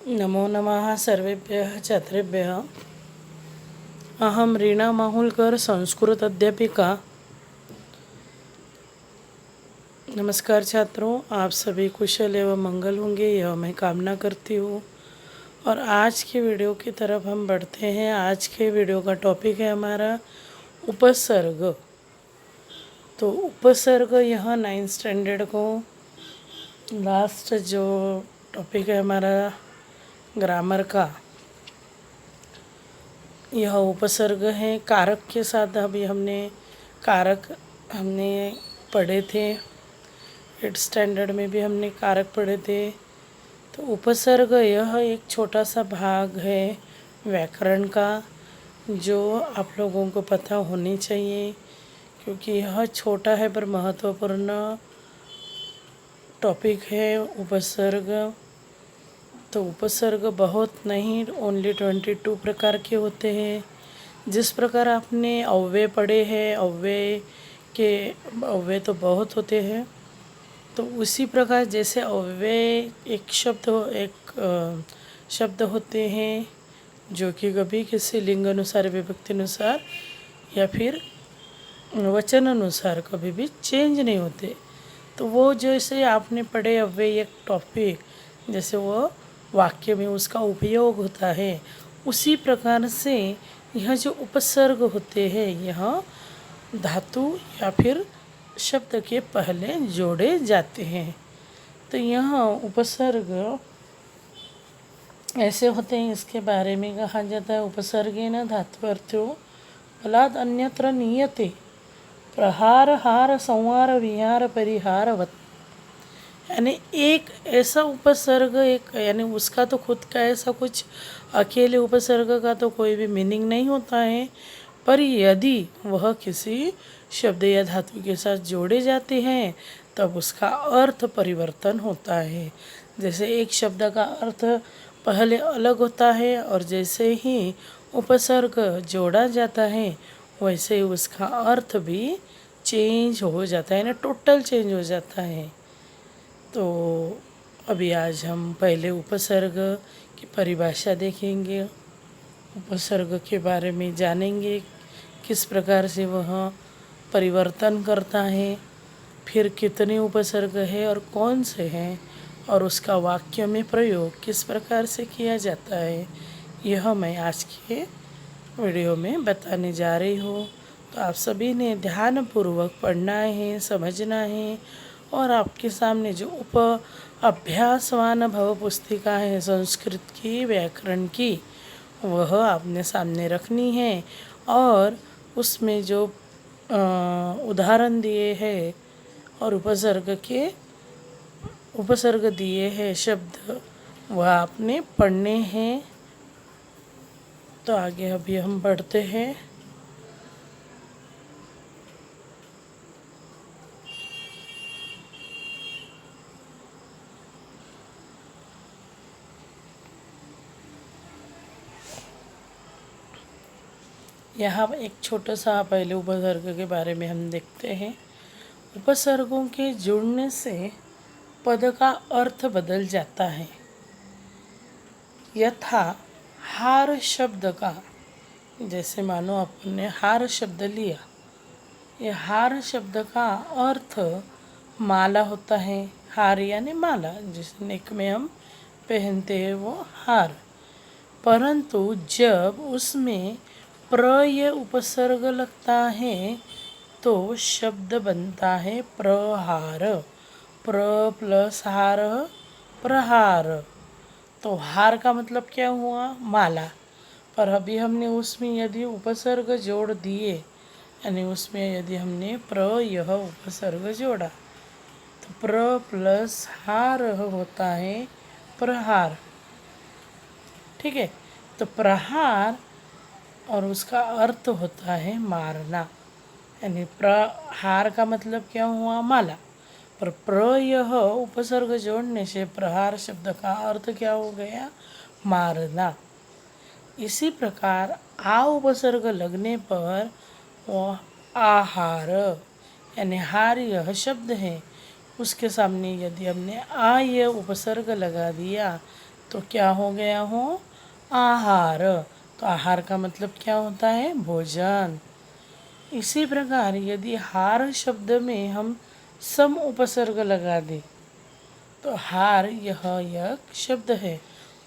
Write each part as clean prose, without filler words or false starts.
नमो नमः सर्वेभ्यः छात्रेभ्यः। अहम रीना माहुलकर, संस्कृत अध्यापिका। नमस्कार छात्रों, आप सभी कुशल एवं मंगल होंगे, यह मैं कामना करती हूँ। और आज के वीडियो की तरफ हम बढ़ते हैं। आज के वीडियो का टॉपिक है हमारा उपसर्ग। तो उपसर्ग यह 9th स्टैंडर्ड को लास्ट जो टॉपिक है हमारा ग्रामर का, यह उपसर्ग है। कारक के साथ अभी कारक हमने पढ़े थे। 8th स्टैंडर्ड में भी हमने कारक पढ़े थे। तो उपसर्ग यह एक छोटा सा भाग है व्याकरण का, जो आप लोगों को पता होनी चाहिए, क्योंकि यह छोटा है पर महत्वपूर्ण टॉपिक है उपसर्ग। तो उपसर्ग बहुत नहीं, ओनली 22 प्रकार के होते हैं। जिस प्रकार आपने अव्यय पढ़े हैं, अव्यय तो बहुत होते हैं। तो उसी प्रकार जैसे अव्यय एक शब्द होते हैं जो कि कभी किसी लिंग अनुसार, विभक्ति अनुसार या फिर वचन अनुसार कभी भी चेंज नहीं होते। तो वो जैसे आपने पढ़े अव्यय एक टॉपिक, जैसे वो वाक्य में उसका उपयोग होता है, उसी प्रकार से यह जो उपसर्ग होते हैं यह धातु या फिर शब्द के पहले जोड़े जाते हैं। तो यह उपसर्ग ऐसे होते हैं, इसके बारे में कहा जाता है उपसर्गेन धात्वर्थो फलाद अन्यत्र नीयते प्रहार हार संहार विहार परिहारवत्। यानी एक ऐसा उपसर्ग, एक यानी उसका तो खुद का ऐसा कुछ अकेले उपसर्ग का तो कोई भी मीनिंग नहीं होता है, पर यदि वह किसी शब्द या धातु के साथ जोड़े जाते हैं तब उसका अर्थ परिवर्तन होता है। जैसे एक शब्द का अर्थ पहले अलग होता है और जैसे ही उपसर्ग जोड़ा जाता है वैसे ही उसका अर्थ भी चेंज हो जाता है, ना टोटल चेंज हो जाता है। तो अभी आज हम पहले उपसर्ग की परिभाषा देखेंगे, उपसर्ग के बारे में जानेंगे, किस प्रकार से वह परिवर्तन करता है, फिर कितने उपसर्ग है और कौन से हैं, और उसका वाक्य में प्रयोग किस प्रकार से किया जाता है, यह मैं आज के वीडियो में बताने जा रही हूँ। तो आप सभी ने ध्यानपूर्वक पढ़ना है, समझना है, और आपके सामने जो अभ्यासवान भव पुस्तिका है संस्कृत की, व्याकरण की, वह आपने सामने रखनी है। और उसमें जो उदाहरण दिए हैं और उपसर्ग दिए हैं शब्द, वह आपने पढ़ने हैं। तो आगे अभी हम बढ़ते हैं। यहाँ एक छोटा सा पहले उपसर्ग के बारे में हम देखते हैं। उपसर्गों के जुड़ने से पद का अर्थ बदल जाता है। यथा हार शब्द का, जैसे मानो आपने हार शब्द लिया, ये हार शब्द का अर्थ माला होता है। हार यानी माला, जिस नेक में हम पहनते हैं वो हार। परंतु जब उसमें प्रय उपसर्ग लगता है तो शब्द बनता है प्रहार। प्र प्लस हार, प्रहार। तो हार का मतलब क्या हुआ? माला। पर अभी हमने उसमें यदि उपसर्ग जोड़ दिए, यानी उसमें यदि हमने यह उपसर्ग जोड़ा, तो प्र प्लस हार होता है प्रहार। ठीक है, तो प्रहार और उसका अर्थ होता है मारना। यानी प्रहार का मतलब क्या हुआ? माला। पर यह उपसर्ग जोड़ने से प्रहार शब्द का अर्थ क्या हो गया? मारना। इसी प्रकार आ उपसर्ग लगने पर वह आहार, यानी हार यह शब्द है, उसके सामने यदि हमने आ यह उपसर्ग लगा दिया तो क्या हो गया हो, आहार। तो आहार का मतलब क्या होता है, भोजन। इसी प्रकार यदि हार शब्द में हम सम उपसर्ग लगा दें, तो हार यह एक शब्द है,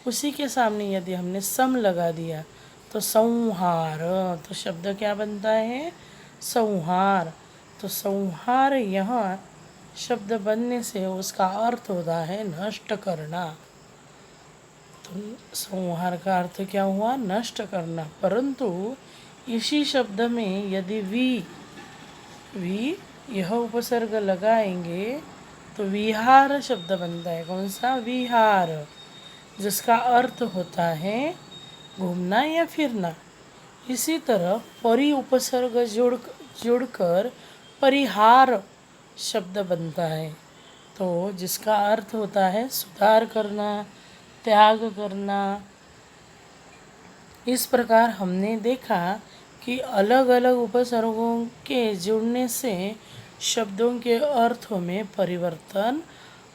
उसी के सामने यदि हमने सम लगा दिया तो संहार। तो शब्द क्या बनता है, संहार। तो संहार यह शब्द बनने से उसका अर्थ होता है नष्ट करना। तो संहार का अर्थ क्या हुआ, नष्ट करना। परंतु इसी शब्द में यदि वी यह उपसर्ग लगाएंगे तो विहार शब्द बनता है। कौन सा, विहार, जिसका अर्थ होता है घूमना या फिरना। इसी तरह परि उपसर्ग जोड़कर परिहार शब्द बनता है, तो जिसका अर्थ होता है सुधार करना, त्याग करना। इस प्रकार हमने देखा कि अलग अलग उपसर्गों के जुड़ने से शब्दों के अर्थों में परिवर्तन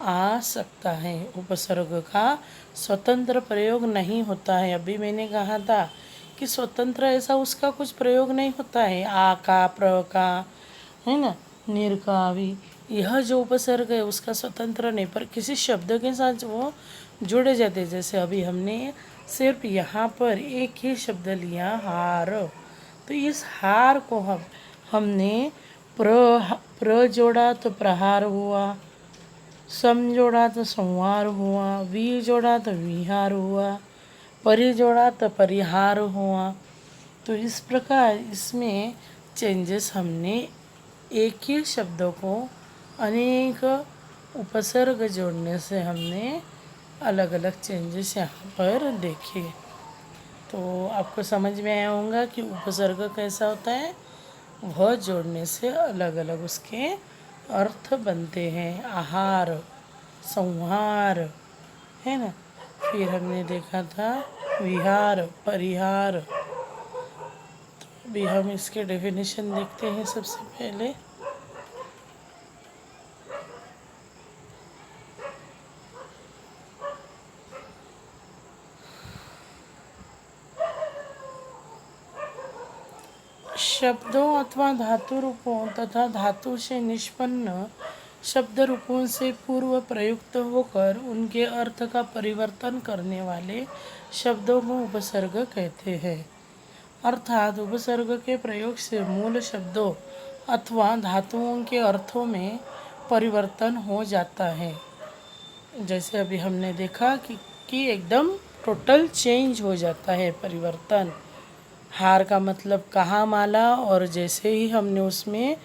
आ सकता है। उपसर्ग का स्वतंत्र प्रयोग नहीं होता है। अभी मैंने कहा था कि स्वतंत्र ऐसा उसका कुछ प्रयोग नहीं होता है। आ का, प्र का, है ना, निर का, भी, यह जो उपसर्ग है उसका स्वतंत्र नहीं, पर किसी शब्द के साथ वो जुड़े जाते। जैसे अभी हमने सिर्फ यहाँ पर एक ही शब्द लिया, हार। तो इस हार को हमने प्र जोड़ा तो प्रहार हुआ, सम जोड़ा तो संहार हुआ, वी जोड़ा तो विहार हुआ, परि जोड़ा तो परिहार हुआ। तो इस प्रकार इसमें चेंजेस हमने एक ही शब्दों को अनेक उपसर्ग जोड़ने से हमने अलग अलग चेंजेस यहाँ पर देखे। तो आपको समझ में आया होगा कि उपसर्ग कैसा होता है, वह जोड़ने से अलग अलग उसके अर्थ बनते हैं। आहार, संहार, है ना। फिर हमने देखा था विहार, परिहार। तो अभी हम इसके डेफिनेशन देखते हैं। सबसे पहले शब्दों अथवा धातु रूपों तथा धातु से निष्पन्न शब्द रूपों से पूर्व प्रयुक्त होकर उनके अर्थ का परिवर्तन करने वाले शब्दों को उपसर्ग कहते हैं। अर्थात उपसर्ग के प्रयोग से मूल शब्दों अथवा धातुओं के अर्थों में परिवर्तन हो जाता है। जैसे अभी हमने देखा कि एकदम टोटल चेंज हो जाता है, परिवर्तन। हार का मतलब कहा, माला, और जैसे ही हमने उसमें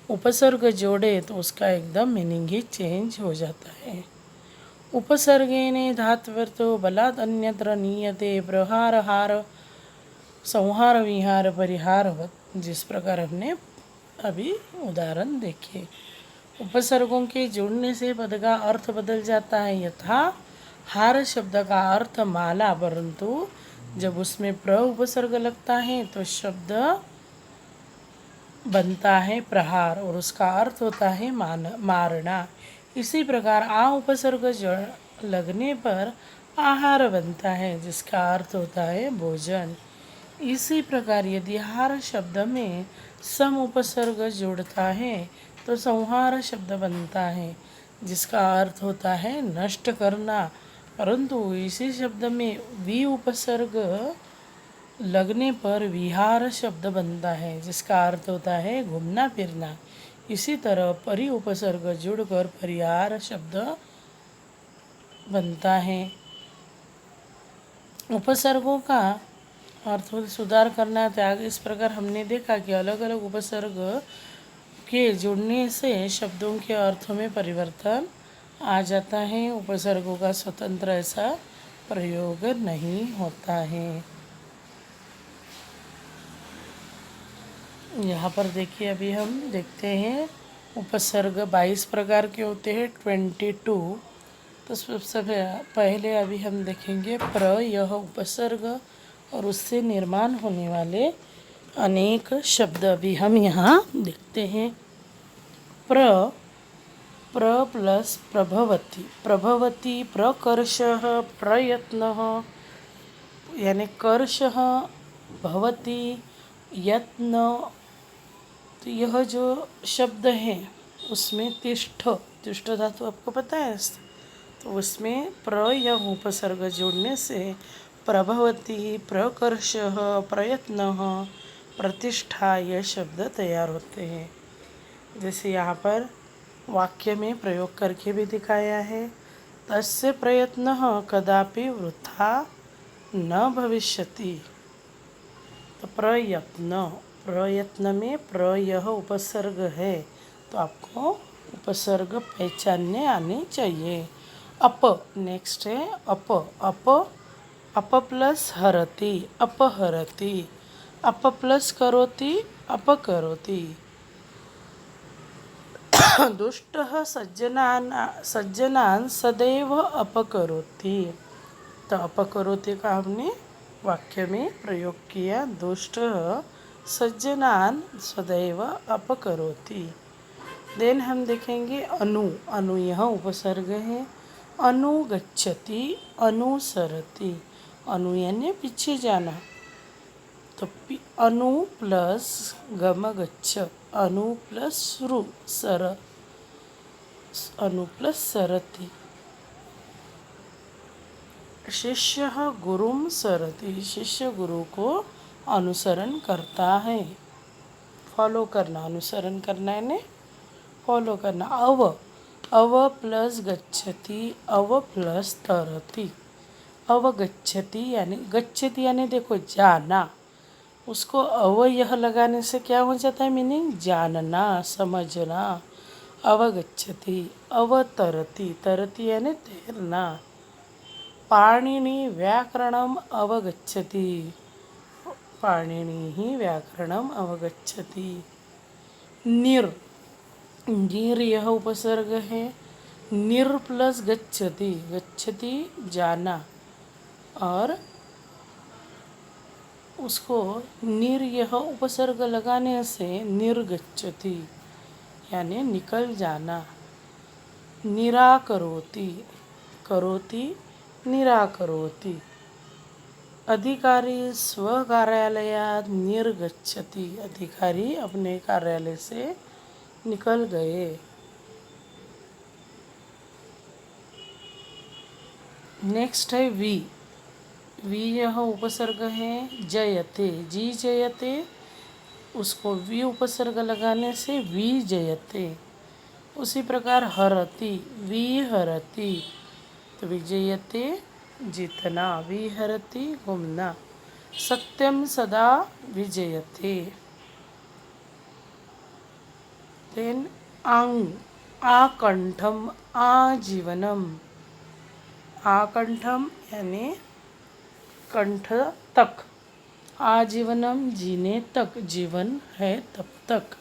उपसर्ग जोड़े तो उसका एकदम मीनिंग ही चेंज हो जाता है। उपसर्गेन धात्वर्थो बलात् अन्यत्र नीयते प्रहार हार संहार विहार परिहारवत। जिस प्रकार हमने अभी उदाहरण देखे, उपसर्गों के जुड़ने से पद का अर्थ बदल जाता है। यथा हार शब्द का अर्थ माला, परंतु जब उसमें प्र उपसर्ग लगता है तो शब्द बनता है प्रहार और उसका अर्थ होता है मारना। इसी प्रकार आ उपसर्ग लगने पर आहार बनता है, जिसका अर्थ होता है भोजन। इसी प्रकार यदि हार शब्द में सम उपसर्ग जुड़ता है तो संहार शब्द बनता है, जिसका अर्थ होता है नष्ट करना। परंतु इसी शब्द में वी उपसर्ग लगने पर विहार शब्द बनता है, जिसका अर्थ होता है घूमना फिरना। इसी तरह परि उपसर्ग जुड़कर परिहार शब्द बनता है। उपसर्गों का अर्थ सुधार करना, त्याग। इस प्रकार हमने देखा कि अलग अलग उपसर्ग के जुड़ने से शब्दों के अर्थों में परिवर्तन आ जाता है। उपसर्गों का स्वतंत्र ऐसा प्रयोग नहीं होता है। यहाँ पर देखिए, अभी हम देखते हैं उपसर्ग 22 प्रकार के होते हैं, 22। तो सबसे पहले अभी हम देखेंगे प्र, यह उपसर्ग और उससे निर्माण होने वाले अनेक शब्द अभी हम यहाँ देखते हैं। प्र प्र प्लस प्रभवती, प्रभवती प्रकर्षः प्रयत्नः, यानी कर्षः भवती यत्न। तो यह जो शब्द है उसमें तिष्ठ, तिष्ठ धातु आपको पता है, तो उसमें प्र यह उपसर्ग जोड़ने से प्रभवती प्रकर्षः प्रयत्नः प्रतिष्ठा यह शब्द तैयार होते हैं। जैसे यहाँ पर वाक्य में प्रयोग करके भी दिखाया है, तस्य प्रयत्नः कदापि वृथा न भविष्यति। तो प्रयत्न, प्रयत्न में प्र यह उपसर्ग है, तो आपको उपसर्ग पहचानने आने चाहिए। अप, नेक्स्ट है अप, अप, अप प्लस हरति अपहरति, अप प्लस करोति अपकरोति। दुष्टः सज्जनान् सदैव अपकरोति। तो अपकरोति का हमने वाक्य में प्रयोग किया, दुष्टः सज्जनान् सदैव अपकरोति। देन हम देखेंगे अनु, अनु यह उपसर्ग है, अनुगच्छति अनुसरति, अनु यानी पीछे जाना। तो अनु प्लस गम गच्छ, अनु प्लस रु सर, अनु प्लस सरति। शिष्य गुरुम सरति, शिष्य गुरु को अनुसरण करता है। फॉलो करना, अनुसरण करना यानी फॉलो करना। अव, अव प्लस गच्छति अव प्लस तरति, अवगच्छति यानी गच्छति यानी देखो जाना, उसको अव यह लगाने से क्या हो जाता है मीनिंग जानना समझना। अवगच्छति, अवतरति, तरति यानी तैरना। पाणिनि व्याकरणम अवगच्छति, पाणिनि ही व्याकरणम अवगच्छति। निर, निर यह उपसर्ग है, निर प्लस गच्छति, गच्छति जाना, और उसको निर यह उपसर्ग लगाने से निर्गच्छति यानी निकल जाना। निराकरोति, करोति निराकरोति। अधिकारी स्वकार्यालयात् निर्गच्छति, अधिकारी अपने कार्यालय से निकल गए। नेक्स्ट है वी, वी यह उपसर्ग है, जयते, जी जयते, उसको वी उपसर्ग लगाने से वी जयते। उसी प्रकार हरति, वी हरति, तो विजयते जीतना, वी हरति घूमना। सत्यम सदा विजयते। देन आंग, आकंठम आजीवनम, आकंठम यानी कंठ तक, आजीवनम जीने तक, जीवन है तब तक।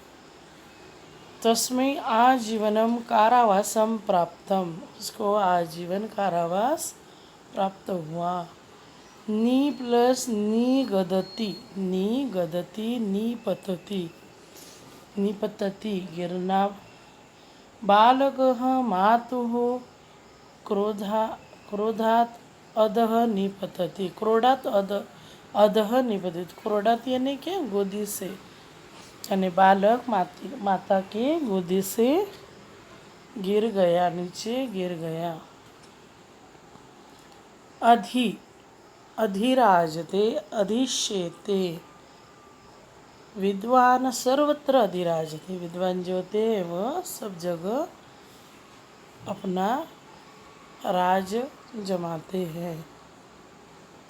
तस्मै आजीवनम कारावासम प्राप्तम, उसको आजीवन कारावास प्राप्त हुआ। नी प्लस निगदति, निगदति निपतति, निपतति गिरना। बालकः मातुः क्रोधात् अधः निपतति, क्रोधात अधः निपतति, क्रोधात यानी क्या गोदी से, यानी बालक माता के गोदी से गिर गया, नीचे गिर गया। अधिराजते अधिष्येते, विद्वान सर्वत्र अधिराजते, विद्वान जो होते हैं वह सब जगह अपना राज जमाते हैं।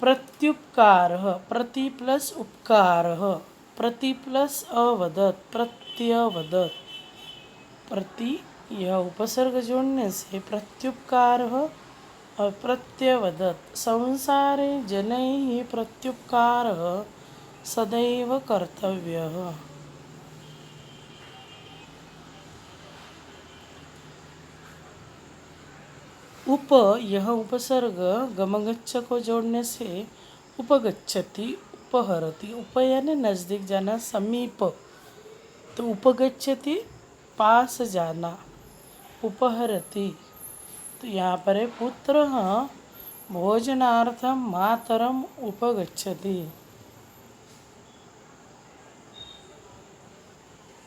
प्रत्युपकार, प्रति प्लस उपकार, प्रति प्लस अवदत प्रत्यवदत, प्रति यह उपसर्ग जोड़ने से प्रत्युपकार और प्रत्यवदत। संसारे जनैः प्रत्युपकारः सदैव कर्तव्यः। उप यह उपसर्ग गमगच्छ को जोड़ने से उपगच्छति उपहरति, उप यानी नज़दीक जाना समीप, तो उपगच्छति पास जाना, उपहरति। तो यहाँ पर है पुत्र भोजनार्थम मातरम उपगच्छति।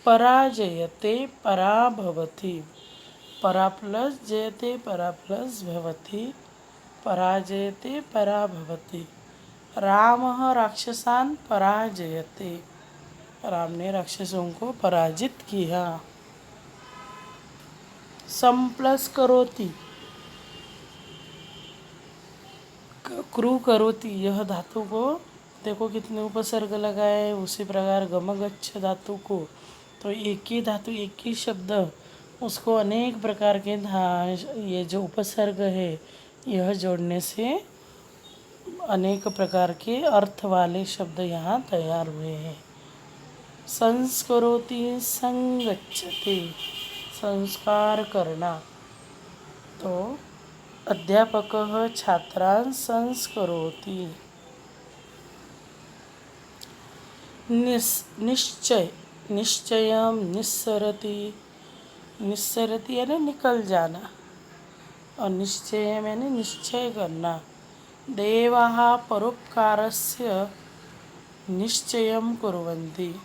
पराजयते पराभवति। परा प्लस जयते परा प्लस भवति। पराजयते पराभवति। रामः राक्षसान् पराजयते। राम ने राक्षसों को पराजित किया। सम प्लस करोति। क्रू करोति, यह धातु को देखो कितने उपसर्ग लगाए। उसी प्रकार गमगच्छ धातु को, तो एक ही धातु एक ही शब्द, उसको अनेक प्रकार के ये जो उपसर्ग है यह जोड़ने से अनेक प्रकार के अर्थ वाले शब्द यहाँ तैयार हुए हैं। संस्करोति संगच्छति, संस्कार करना। तो अध्यापकः छात्रान् संस्करोति। निश्चय, निश्चयं निस्सरति। निस्सरति यानी निकल जाना, और निश्चय यानी निश्चय करना। देवाः परोपकारस्य निश्चयं कुर्वन्ति।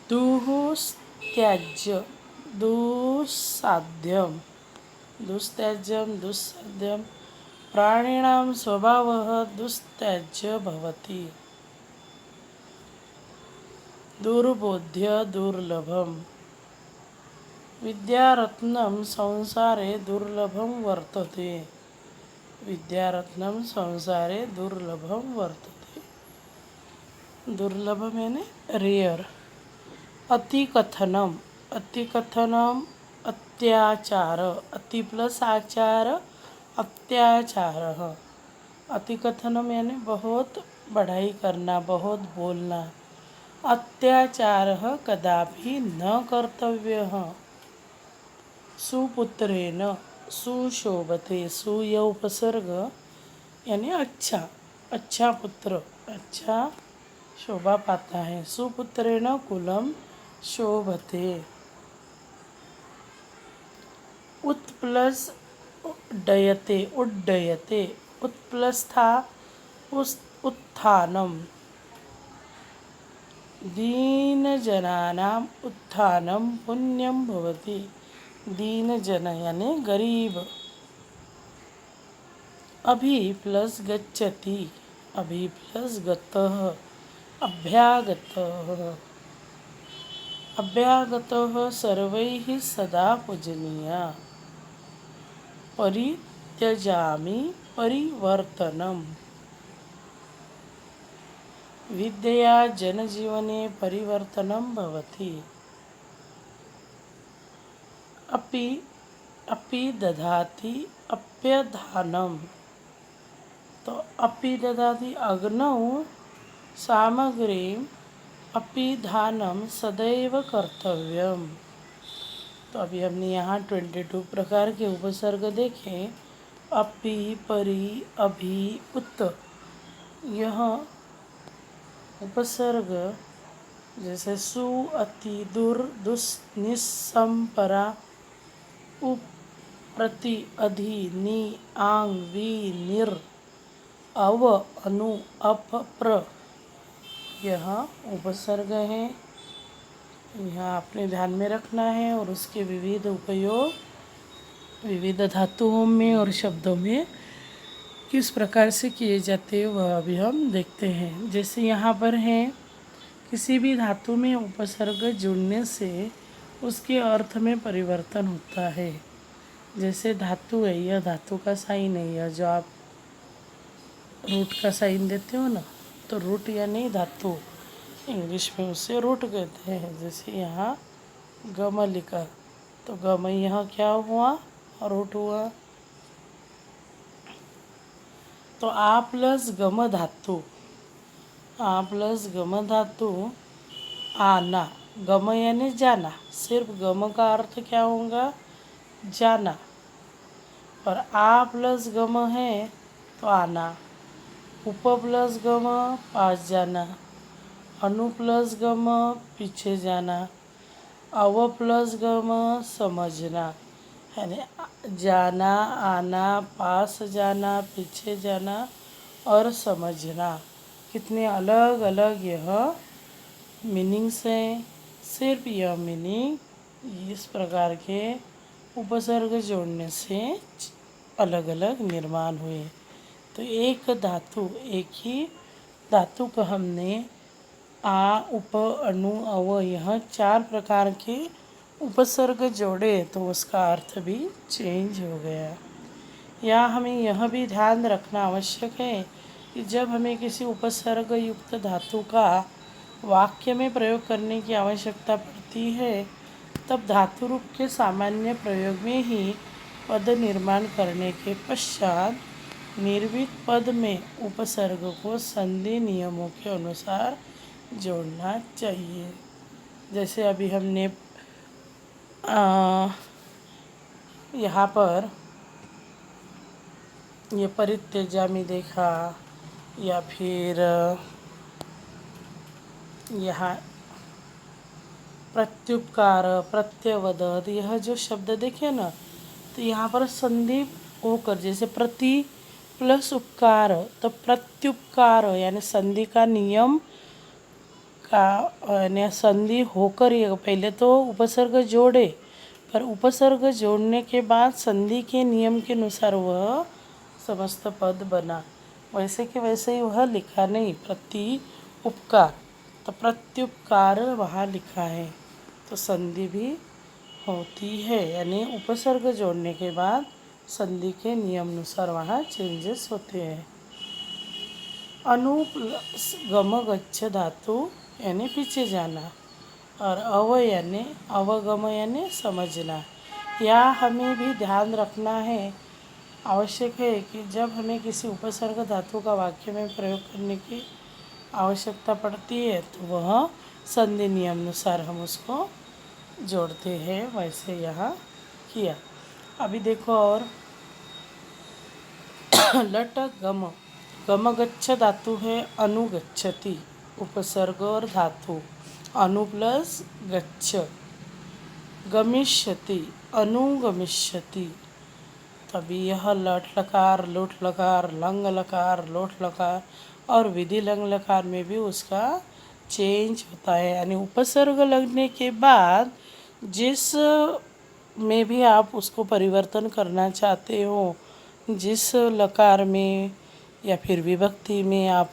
दुस्त्याज्य, दुस्साध्यं, दुस्त्याज्यं दुस्साध्यं। प्राणिनां स्वभावः दुस्त्याज्य भवति। दुर्बोध्य दुर्लभम्। विद्यारत्नं संसारे दुर्लभं वर्तते। विद्यारत्नं संसारे दुर्लभं वर्तते। दुर्लभम यानी रेयर। अतिकथनम, अतिकथनम अत्याचार। अति प्लस आचार अत्याचार। अतिकथनम यानी बहुत बढ़ाई करना, बहुत बोलना। अत्याचारः कदापि न कर्तव्यः। सुपुत्रेण सुशोभते। सु यह उपसर्ग यानी अच्छा, अच्छा पुत्र, अच्छा शोभा पाता है। सुपुत्रेण कुलम शोभते। उत प्लस डयते, उड्डयते। उत प्लस था उत्थानम। दीनजनानाम् उत्थानं पुण्यं भवति। दीनजन यानी गरीब। अभि प्लस गच्छति। अभि प्लस गतः। अभ्यागतः। अभ्यागतः सर्वैः सदा पूजनीयः। परित्यजामि परिवर्तनम्। विद्यया जनजीवने परिवर्तनं भवति। अपि, अपि दधाति अप्यधानम्। तो अपि दधाति अग्नौ सामग्रीम् अपिधानं सदैव कर्तव्यम। तो अभी हमने यहाँ 22 प्रकार के उपसर्ग देखे। अपि, परि, अभि, उत। यह उपसर्ग जैसे सु, अति, दुर, दुस, निस, सम, परा, उप, प्रति, अधि, नि, आंग, वि, निर, अव, अनु, अप, प्र, यह उपसर्ग है। यहाँ आपने ध्यान में रखना है, और उसके विविध उपयोग विविध धातुओं में और शब्दों में किस प्रकार से किए जाते हैं वह अभी हम देखते हैं। जैसे यहाँ पर है, किसी भी धातु में उपसर्ग जुड़ने से उसके अर्थ में परिवर्तन होता है। जैसे धातु है, यह धातु का साइन है, यह जो आप रूट का साइन देते हो ना, तो रूट यानी धातु, इंग्लिश में उसे रूट कहते हैं। जैसे यहाँ गम लिखा, तो गम यहाँ क्या हुआ, रूट हुआ। तो आ प्लस गम धातु, आ प्लस गम धातु आना। गम यानी जाना, सिर्फ गम का अर्थ क्या होगा, जाना। और आ प्लस गम है तो आना। उप प्लस गम पास जाना। अनु प्लस गम पीछे जाना। अव प्लस गम समझना, यानी जाना, आना, पास जाना, पीछे जाना और समझना। कितने अलग अलग यह मीनिंग्स हैं। सिर्फ यह मीनिंग इस प्रकार के उपसर्ग जोड़ने से अलग अलग निर्माण हुए। तो एक धातु, एक ही धातु को हमने आ, उप, अणु, अव, यह 4 प्रकार के उपसर्ग जोड़े तो उसका अर्थ भी चेंज हो गया। या हमें यह भी ध्यान रखना आवश्यक है कि जब हमें किसी उपसर्ग युक्त धातु का वाक्य में प्रयोग करने की आवश्यकता पड़ती है, तब धातु रूप के सामान्य प्रयोग में ही पद निर्माण करने के पश्चात निर्मित पद में उपसर्ग को संधि नियमों के अनुसार जोड़ना चाहिए। जैसे अभी हमने यहाँ पर ये परित्यज्या में देखा, या फिर यहाँ प्रत्युपकार, प्रत्यवदत, यह जो शब्द देखे ना, तो यहाँ पर संधि होकर, जैसे प्रति प्लस उपकार, तो प्रत्युपकार यानी संधि का नियम का यानी संधि होकर, ये पहले तो उपसर्ग जोड़े, पर उपसर्ग जोड़ने के बाद संधि के नियम के अनुसार वह समस्त पद बना। वैसे के वैसे ही वह लिखा नहीं, प्रति उपकार, तो प्रत्युपकार वहाँ लिखा है, तो संधि भी होती है, यानी उपसर्ग जोड़ने के बाद संधि के नियम अनुसार वहाँ चेंजेस होते हैं। अनु प्लस गम गच्छ धातु यानी पीछे जाना, और अव यानी अवगम यानी समझना। या हमें भी ध्यान रखना है, आवश्यक है कि जब हमें किसी उपसर्ग धातु का वाक्य में प्रयोग करने की आवश्यकता पड़ती है तो वह संधि नियम अनुसार हम उसको जोड़ते हैं, वैसे यहाँ किया। अभी देखो और लट गम, गम गच्छ धातु है अनुगच्छति, उपसर्ग और धातु, अनु प्लस गच्छ, गमिष्यति, अनुगमिष्यति। तभी यह लट लकार, लोट लकार, लंग लकार, लोट लकार और विधि लंग लकार में भी उसका चेंज होता है, यानी उपसर्ग लगने के बाद जिस में भी आप उसको परिवर्तन करना चाहते हो, जिस लकार में या फिर विभक्ति में आप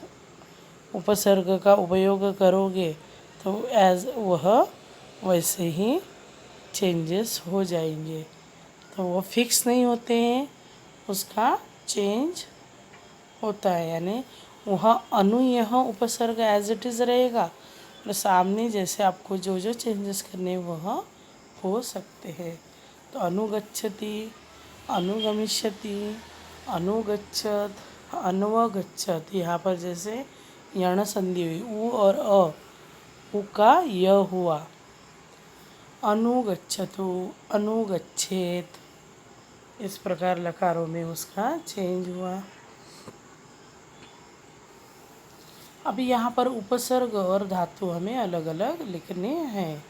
उपसर्ग का उपयोग करोगे तो वह वैसे ही चेंजेस हो जाएंगे, तो वो फिक्स नहीं होते हैं, उसका चेंज होता है। यानी वह अनु यह उपसर्ग एज इट इज़ रहेगा, और सामने जैसे आपको जो जो चेंजेस करने वह हो सकते हैं। तो अनुगच्छति, अनुगमिष्यति, अनुगच्छत, अन्वगच्छत, यहाँ पर जैसे यण संधि हुई, उ और उ का य हुआ, अनुगच्छतु, अनुगच्छेत, इस प्रकार लकारों में उसका चेंज हुआ। अभी यहाँ पर उपसर्ग और धातु हमें अलग अलग लिखने हैं।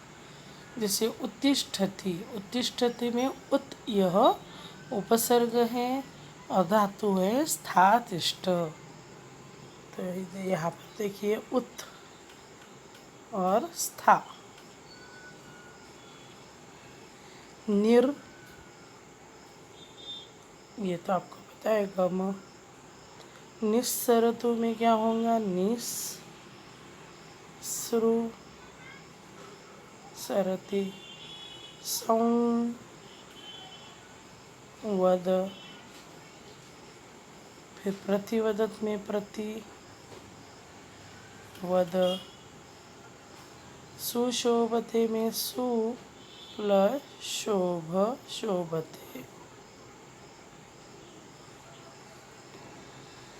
जैसे उत्तिष्ठति, उत्तिष्ठति में उत यह उपसर्ग है और धातु है स्थातिष्ठ। तो यहाँ पर देखिए उत और स्था। निर, ये तो आपको पता है गम। निस्सरतु में क्या होगा, निस श्रु सरति, सौं वद, फिर प्रतिवदत में प्रति वद, सुशोभते में सु प्लस शोभ शोभते,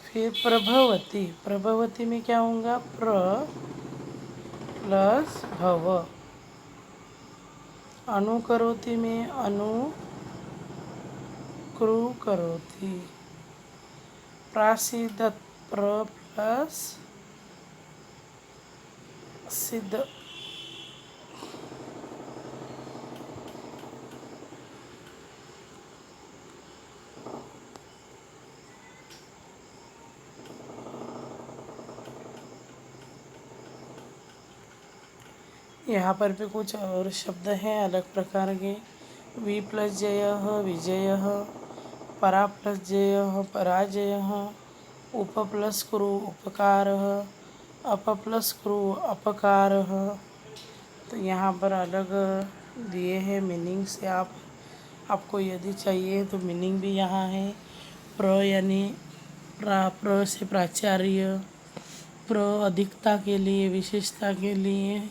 फिर प्रभवती, प्रभवती में क्या होगा, प्र प्लस भव, अनुकरोति में अनु कृ करोति, प्रासिदत प्र प्लस सिद्ध, यहाँ पर भी कुछ और शब्द हैं अलग प्रकार के। वि प्लस जय विजय, परा प्लस जय पराजय, उप प्लस कुरु उपकार, अप प्लस कुरु अपकार। तो यहाँ पर अलग दिए हैं मीनिंग से। आपको यदि चाहिए तो मीनिंग भी यहाँ है। प्र यानी प्र से प्राचार्य, प्र अधिकता के लिए, विशेषता के लिए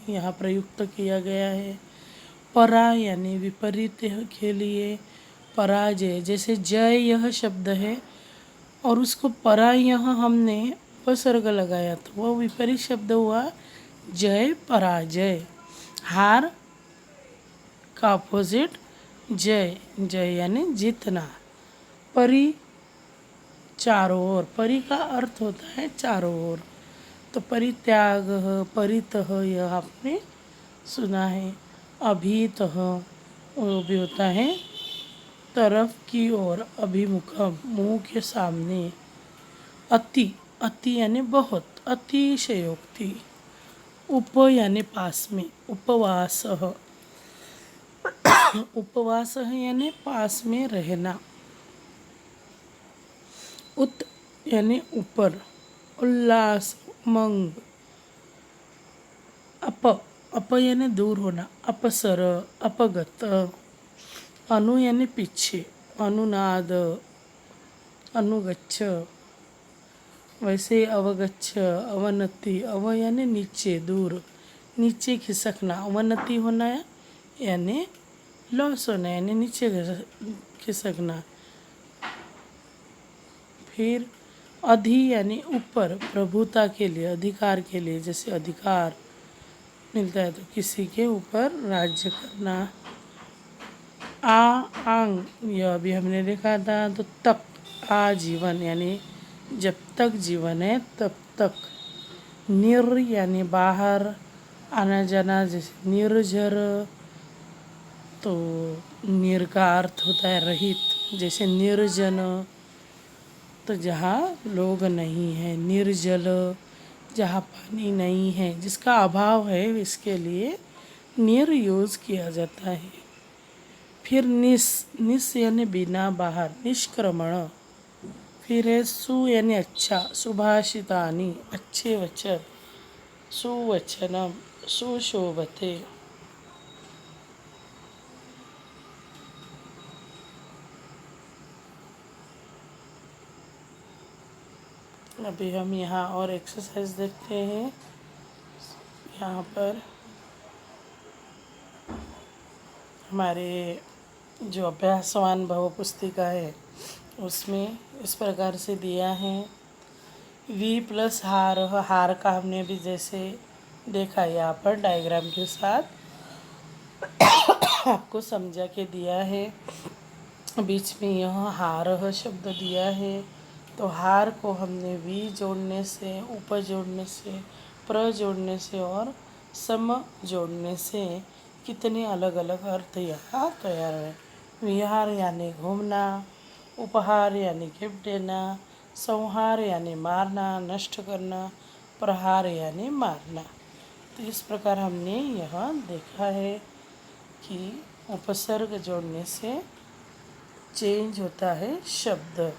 यहाँ प्रयुक्त किया गया है। परा यानी विपरीत के लिए, पराजय। जैसे जय यह शब्द है और उसको परा यहाँ हमने उपसर्ग लगाया तो वह विपरीत शब्द हुआ जय पराजय। हार का अपोजिट जय, जय यानी जीतना। परि चारों ओर, परि का अर्थ होता है चारों ओर। तो परित्याग, परितः यह आपने सुना है। अभीतः वो भी होता है तरफ की ओर, अभिमुखम मुंह के सामने। अति, अति यानी बहुत, अतिशयोक्ति। उप यानी पास में, उपवास, उपवास यानी पास में रहना। उत यानी ऊपर, उल्लास, उमंग। अप, अप यानी दूर होना, अपसर, अपगत। अनु यानी पीछे, अनुनाद, अनुगच्छ। वैसे अवगच्छ, अवनति, अव यानी नीचे, दूर, नीचे खिसकना। अवनति होना यानी लॉस होना, यानी नीचे खिसकना। फिर अधि यानी ऊपर, प्रभुता के लिए, अधिकार के लिए। जैसे अधिकार मिलता है तो किसी के ऊपर राज्य करना। आंग, यह अभी हमने देखा था। तो तक, आजीवन यानी जब तक जीवन है तब तक। निर यानी बाहर, आना जाना। जैसे निर्जर, तो निर का अर्थ होता है रहित। जैसे निर्जन, तो जहाँ लोग नहीं हैं। निर्जल, जहाँ पानी नहीं है, जिसका अभाव है, इसके लिए निर यूज़ किया जाता है। फिर निस, निस यानी बिना, बाहर, निष्क्रमण। फिर है सु यानी अच्छा, सुभाषितानि, अच्छे वचन, सुवचनम, सुशोभते। अभी हम यहाँ और एक्सरसाइज देखते हैं। यहाँ पर हमारे जो अभ्यासवान भव पुस्तिका है उसमें इस प्रकार से दिया है। वी प्लस हार, हार का हमने भी जैसे देखा यहाँ पर डायग्राम के साथ आपको समझा के दिया है। बीच में यह हार शब्द दिया है तो हार को हमने वी जोड़ने से, उप जोड़ने से, प्र जोड़ने से और सम जोड़ने से कितने अलग अलग अर्थ यहाँ तैयार है। विहार यानी घूमना, उपहार यानी गिफ्ट देना, संहार यानी मारना, नष्ट करना, प्रहार यानी मारना। तो इस प्रकार हमने यहाँ देखा है कि उपसर्ग जोड़ने से चेंज होता है शब्द।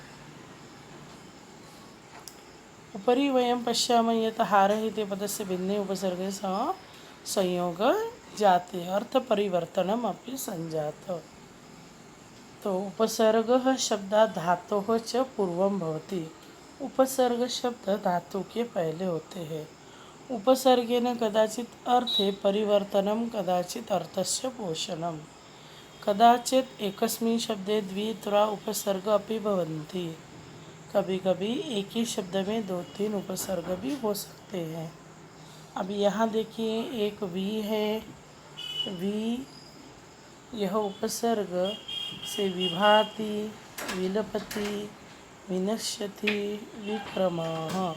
उपरि वयं पश्यामः यत् हारः इति पदस्य भिन्ने उपसर्गे सह संयोग जाते अर्थ परिवर्तनम अपि संजात। तो उपसर्ग शब्दात् धातोः च पूर्वं भवति। उपसर्ग शब्द धातु के पहले होते हैं। उपसर्गेन कदाचित् अर्थे परिवर्तनं, कदाचित् अर्थस्य पोषणं। कदाचित् एकस्मिन् शब्दे द्वि-त्रा उपसर्ग अपि भवन्ति। कभी कभी एक ही शब्द में 2-3 उपसर्ग भी हो सकते हैं। अब यहाँ देखिए एक वी है। वी यह उपसर्ग से विभाति, विलपति, विनश्यति, विक्रमः,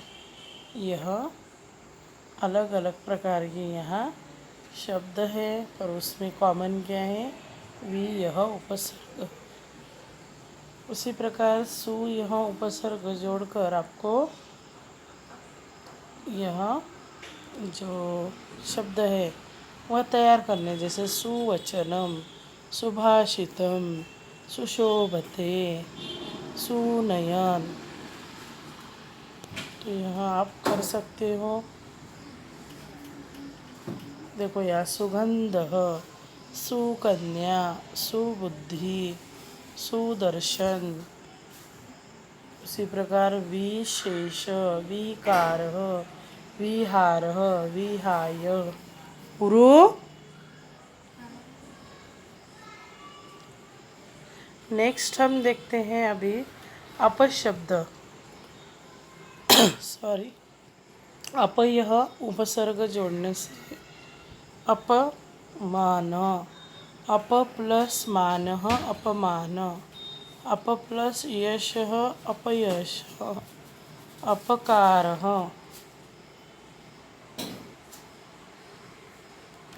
यह अलग अलग प्रकार के यहाँ शब्द है। पर उसमें कॉमन क्या है? वी यह उपसर्ग। उसी प्रकार सु यहाँ उपसर्ग जोड़कर आपको यह जो शब्द है वह तैयार करने, जैसे सुवचनम, सुभाषितम, सुशोभते, सुनयन। तो यहाँ आप कर सकते हो। देखो यहाँ सुगंध, सुकन्या, सुबुद्धि, सुदर्शन। उसी प्रकार विशेष, विकार, विहार, विहाय। पुरु। नेक्स्ट हम देखते हैं अभी अपशब्द। सॉरी, अप यह उपसर्ग जोड़ने से अपमान, अप प्लस मान अपमान, अप प्लस यश अपयश, अपकार।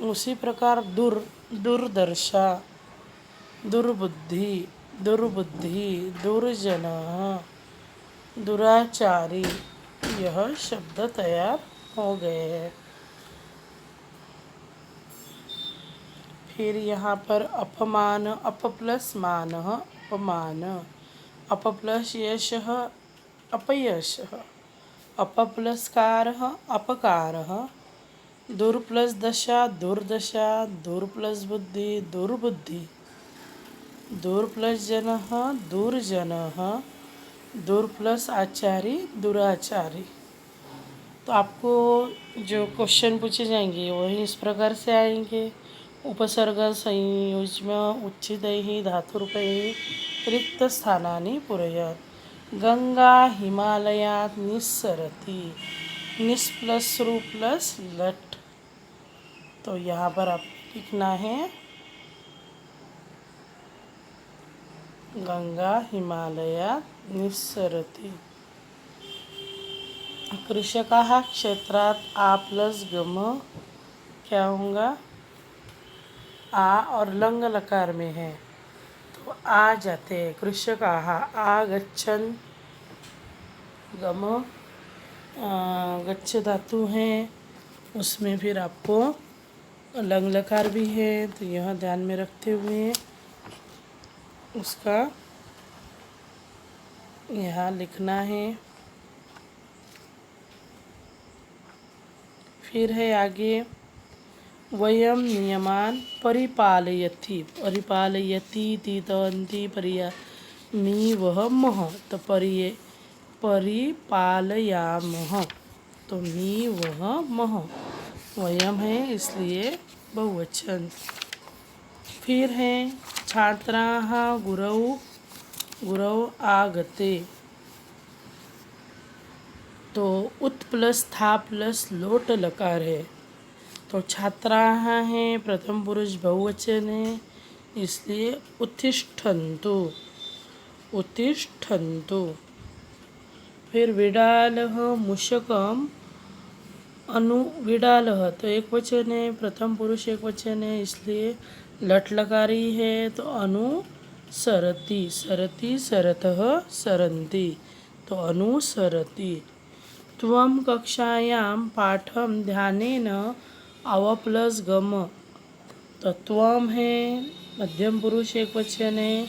उसी प्रकार दुर्दर्शा, दुर्बुद्धि, दुर्बुद्धि, दुर्जन, दुराचारी। यह शब्द तैयार हो गए हैं। फिर यहाँ पर अपमान, अप प्लस मान अपमान, अप प्लस यश अपयश, अप प्लस कार अपकार, दुर प्लस दशा दुर्दशा, दुर प्लस बुद्धि दुर्बुद्धि, दुर प्लस जन दुर्जन, दुर प्लस आचारी दुराचारी। तो आपको जो क्वेश्चन पूछे जाएंगे वही इस प्रकार से आएंगे। उपसर्ग संयुज्म उच्चितैः धातुरूपैः रिक्तस्थानानि पूरयत्। गंगा हिमालयात् निस्सरति, निस् प्लस रु प्लस लट। तो यहाँ पर आप लिखना है गंगा हिमालयात् निस्सरति। कृषकाः क्षेत्रात् आ प्लस गम क्या होगा? आ और लंग लकार में है तो आ जाते हैं। कृषकाः आगच्छन्, गम गच्छ धातु है, उसमें फिर आपको लंग लकार भी है, तो यह ध्यान में रखते हुए उसका यहाँ लिखना है। फिर है आगे वयम नियमान परिपालयति, परिपालयति तीतवंती परिया मी वह मह, तो परिपालयामह, तो मी वह मह, वयम है इसलिए बहुवचन। फिर है छात्राः गुरौ, गुरौ आगते, तो उत प्लस था प्लस लोट लकार है, तो छात्राः हैं प्रथम पुरुष बहुवचन है इसलिए उत्तिष्ठन्तु, उत्तिष्ठन्तु। फिर विडालः मूषकम अनु, विडालः तो एक वचन है, प्रथम पुरुष एक वचन है इसलिए लट लकारी है, तो अनुसरति, सरति सरतः सरन्ति, तो अनुसरति। त्वं कक्षायां पाठं ध्यानेन अव प्लस गम, तो त्वं है मध्यम पुरुष एक वचन है,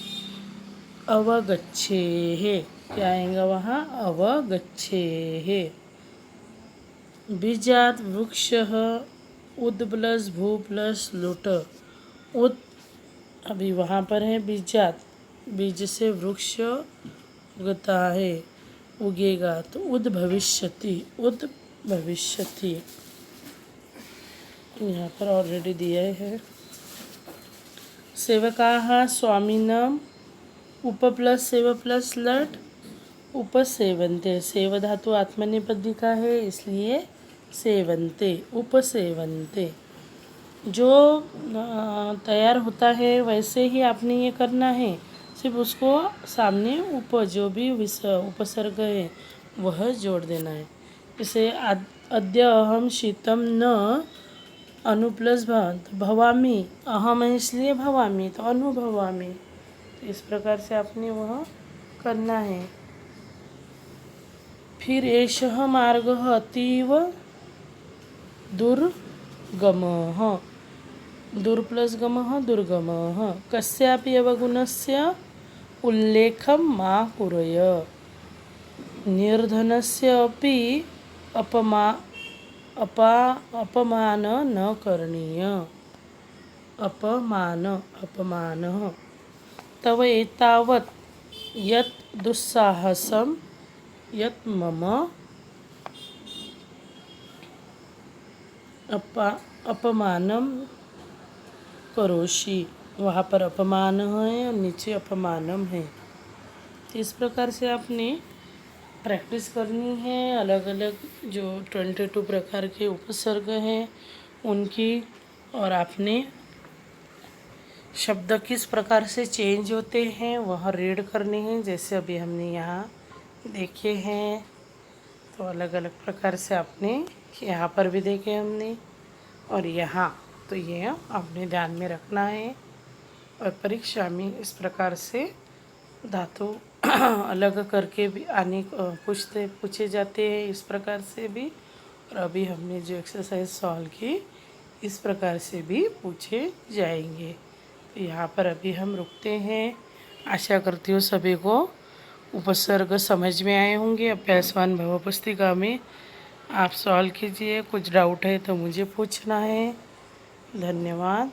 अवगच्छेः क्या आएगा वहाँ? अवगच्छेः। बीजात वृक्षः उद प्लस भू प्लस लुट, उद अभी वहाँ पर है बीजात, बीज से वृक्ष उगता है, उगेगा, तो उद भविष्यति, उद भविष्यति यहाँ पर ऑलरेडी दिए हैं। सेवकाः स्वामिनम उप प्लस सेव प्लस लट उपसेवन्ते, सेव धातु आत्मनेपदी का है इसलिए सेवन्ते, उपसेवन्ते। जो तैयार होता है वैसे ही आपने ये करना है, सिर्फ उसको सामने उप जो भी उपसर्ग है वह जोड़ देना है। जैसे अद्य अहम शीतम न अनु प्लस भवामी, अहम है इसलिए भवामी, तो अनुभवामी। तो इस प्रकार से आपने वह करना है। फिर एषः मार्गः अतीव दुर्गमः। दुर् प्लस गमः दुर्गमः। कस्यापि अवगुणस्य उल्लेखं मा कुरय। निर्धनस्य अपि अपमान न करणीय। अपमानः। तव एतावत् यत् दुस्साहसं यत् मम अपमानम करोषि। वहाँ पर अपमान है और नीचे अपमानम है। तो इस प्रकार से आपने प्रैक्टिस करनी है। अलग अलग जो 22 प्रकार के उपसर्ग हैं उनकी, और आपने शब्द किस प्रकार से चेंज होते हैं वह रीड करने हैं, जैसे अभी हमने यहाँ देखे हैं। तो अलग अलग प्रकार से आपने यहाँ पर भी देखे हमने, और यहाँ तो ये आपने ध्यान में रखना है। और परीक्षा में इस प्रकार से धातु अलग करके भी पूछे जाते हैं, इस प्रकार से भी। और अभी हमने जो एक्सरसाइज सॉल्व की इस प्रकार से भी पूछे जाएंगे। तो यहाँ पर अभी हम रुकते हैं। आशा करती हूँ सभी को उपसर्ग समझ में आए होंगे। अभ्यासवान भव पुस्तिका में आप सॉल्व कीजिए। कुछ डाउट है तो मुझे पूछना है। धन्यवाद।